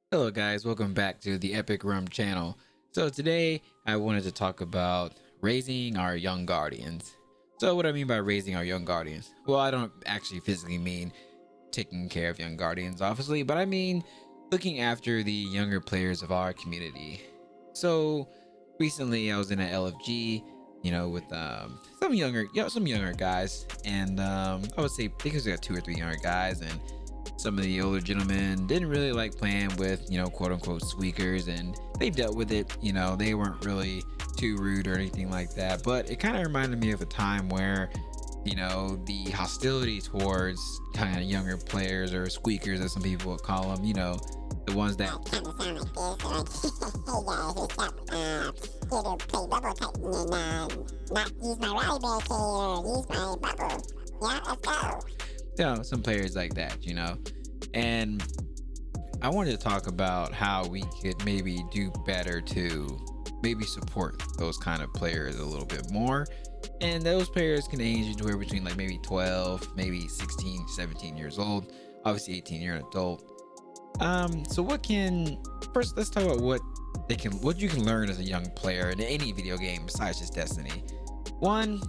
Hello guys, welcome back to the Epic Rum channel. So today I wanted to talk about raising our young guardians. So what I mean by raising our young guardians, well, I don't actually physically mean taking care of young guardians obviously, but I mean looking after the younger players of our community. So recently I was in an LFG, with some younger guys, and I would say I think it was like 2 or 3 younger guys, and some of the older gentlemen didn't really like playing with, quote unquote squeakers, and they dealt with it. They weren't really too rude or anything like that, but it kind of reminded me of a time where, the hostility towards kind of younger players, or squeakers as some people would call them, the ones that kind of sound like this, like, hey guys, what's up? Here to play Bubble Titan and not use my Rally Barricade or use my bubble. Yeah, let's go. some players like that, and I wanted to talk about how we could maybe do better to maybe support those kind of players a little bit more. And those players can age anywhere between like maybe 12, maybe 16, 17 years old. Obviously 18, you're an adult. So first let's talk about what you can learn as a young player in any video game besides just Destiny. One,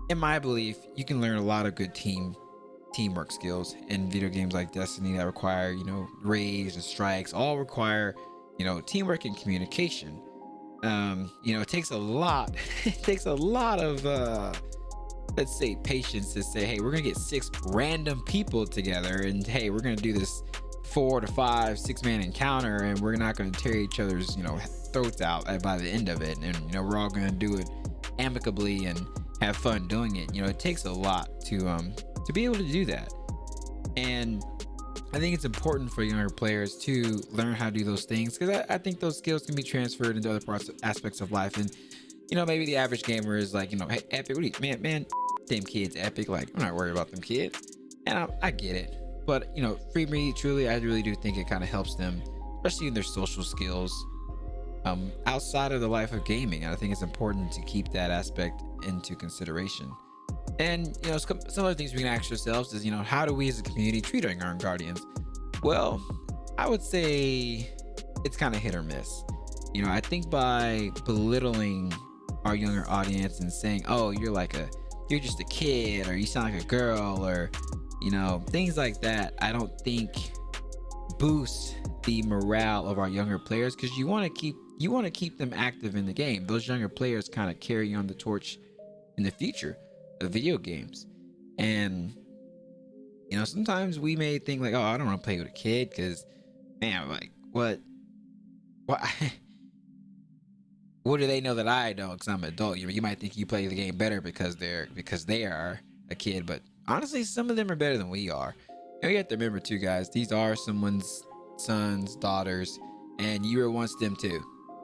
in my belief, you can learn a lot of good teamwork skills in video games like Destiny that require, raids and strikes, all require, teamwork and communication. It takes a lot it takes a lot of let's say patience to say, hey, we're gonna get 6 random people together, and hey, we're gonna do this 4 to 5 6-man encounter, and we're not gonna tear each other's throats out by the end of it, and we're all gonna do it amicably and have fun doing it. It takes a lot to be able to do that, and I think it's important for younger players to learn how to do those things, because I think those skills can be transferred into other aspects of life. And maybe the average gamer is like, hey, Epic, what do you, man, them kids, Epic, like, I'm not worried about them kids, and I get it. But for me, truly, I really do think it kind of helps them, especially in their social skills outside of the life of gaming. And I think it's important to keep that aspect into consideration. And some other things we can ask ourselves is, how do we as a community treat our young guardians? Well, I would say it's kind of hit or miss. I think by belittling our younger audience and saying, oh, you're just a kid, or you sound like a girl, or things like that, I don't think boosts the morale of our younger players, because you want to keep them active in the game. Those younger players kind of carry on the torch in the future of video games. And sometimes we may think like, oh, I don't want to play with a kid because, man, like, what what do they know that I don't, because I'm an adult? You might think you play the game better because they are a kid, but honestly, some of them are better than we are. And you have to remember too, guys, these are someone's sons, daughters, and you were once them too.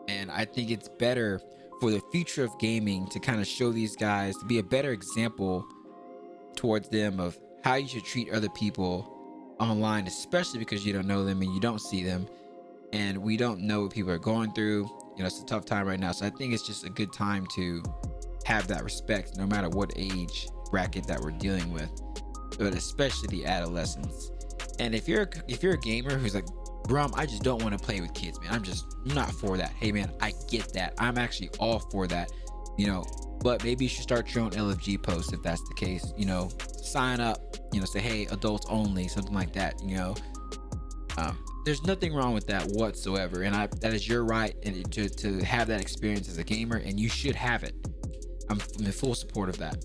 And I think it's better for the future of gaming to kind of show these guys, to be a better example towards them of how you should treat other people online, especially because you don't know them and you don't see them, and we don't know what people are going through. It's a tough time right now, so I think it's just a good time to have that respect no matter what age bracket that we're dealing with, but especially the adolescents. And if you're a gamer who's like, Brum, I just don't want to play with kids, man, I'm not for that. Hey man, I get that. I'm actually all for that, but maybe you should start your own LFG post if that's the case. Sign up, say, hey, adults only, something like that. There's nothing wrong with that whatsoever, and that is your right, and to have that experience as a gamer, and you should have it. I'm in full support of that.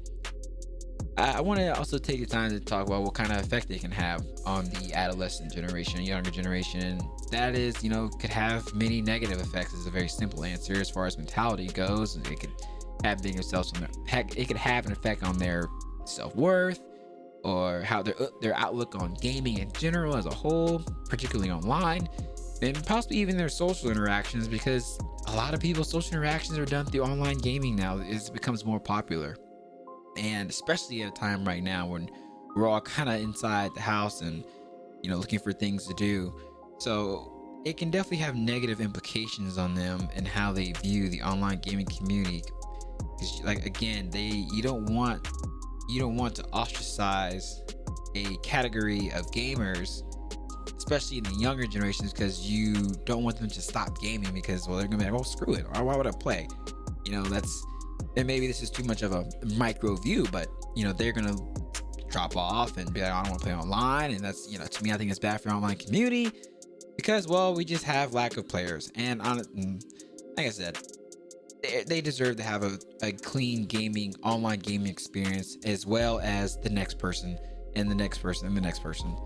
I want to also take the time to talk about what kind of effect they can have on the adolescent generation, younger generation. That is, could have many negative effects. Is a very simple answer as far as mentality goes. It could have it could have an effect on their self-worth, or how their outlook on gaming in general as a whole, particularly online, and possibly even their social interactions, because a lot of people's social interactions are done through online gaming now. It becomes more popular. And especially at a time right now when we're all kind of inside the house and, looking for things to do. So it can definitely have negative implications on them and how they view the online gaming community. Because, like, again, you don't want to ostracize a category of gamers, especially in the younger generations, because you don't want them to stop gaming because, well, they're gonna be like, oh, screw it, or why would I play? That's, and maybe this is too much of a micro view, but they're gonna drop off and be like, I don't want to play online. And that's, to me, I think it's bad for the online community because, well, we just have lack of players. And like I said, they deserve to have a clean online gaming experience, as well as the next person and the next person and the next person.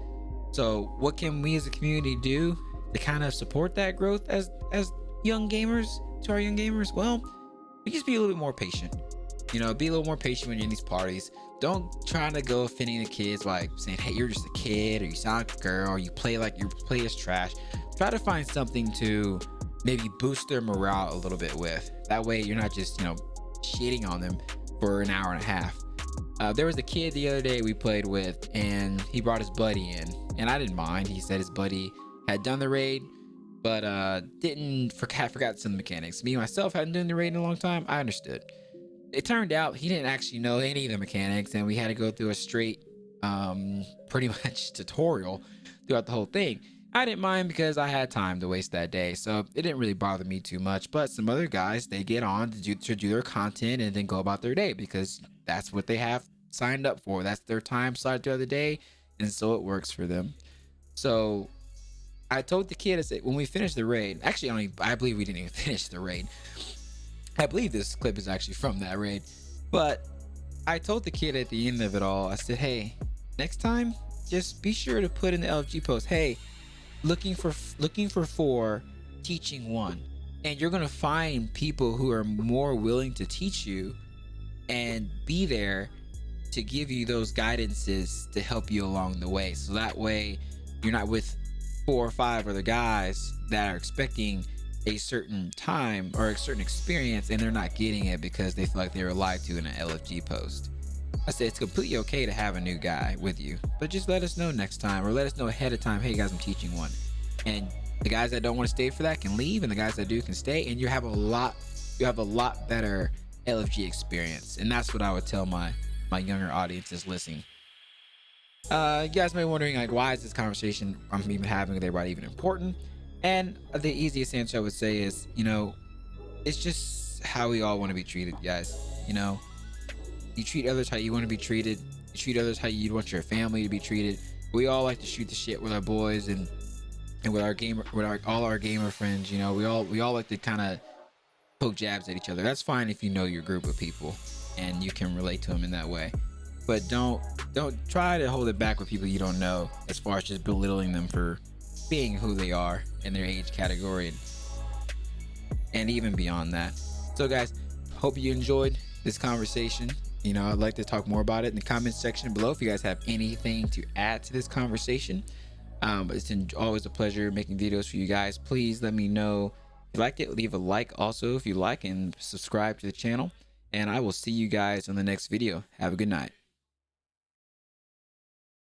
So what can we as a community do to kind of support that growth as young gamers, to our young gamers? Well, we just be a little bit more patient. Be a little more patient when you're in these parties. Don't try to go offending the kids by saying, hey, you're just a kid, or you sound like a girl, or you play as trash. Try to find something to maybe boost their morale a little bit with. That way you're not just, shitting on them for an hour and a half. There was a kid the other day we played with, and he brought his buddy in, and I didn't mind. He said his buddy had done the raid, but forgot some mechanics. Me myself hadn't done the raid in a long time. I understood. It turned out he didn't actually know any of the mechanics, and we had to go through a straight pretty much tutorial throughout the whole thing. I didn't mind because I had time to waste that day, so it didn't really bother me too much. But some other guys, they get on to do their content and then go about their day because that's what they have signed up for. That's their time slot throughout the day, and so it works for them. So I told the kid, I said, when we finished the raid, actually, I believe we didn't even finish the raid. I believe this clip is actually from that raid, but I told the kid at the end of it all, I said, hey, next time, just be sure to put in the LFG post, hey, looking for teaching one, and you're gonna find people who are more willing to teach you and be there to give you those guidances to help you along the way. So that way you're not with 4 or 5 other guys that are expecting a certain time or a certain experience, and they're not getting it because they feel like they were lied to in an LFG post. I said it's completely okay to have a new guy with you, but just let us know next time, or let us know ahead of time, hey guys, I'm teaching one. And the guys that don't want to stay for that can leave, and the guys that do can stay, and you have a lot better LFG experience. And that's what I would tell my younger audiences listening. You guys may be wondering, like, why is this conversation I'm even having with everybody even important? And the easiest answer I would say is, it's just how we all want to be treated, guys. You treat others how you want to be treated. You treat others how you'd want your family to be treated. We all like to shoot the shit with our boys and with all our gamer friends. We all like to kind of poke jabs at each other. That's fine if you know your group of people and you can relate to them in that way. But don't try to hold it back with people you don't know, as far as just belittling them for being who they are in their age category and even beyond that. So guys, hope you enjoyed this conversation. I'd like to talk more about it in the comments section below if you guys have anything to add to this conversation. It's always a pleasure making videos for you guys. Please let me know if you liked it. Leave a like also if you like, and subscribe to the channel, and I will see you guys on the next video. Have a good night.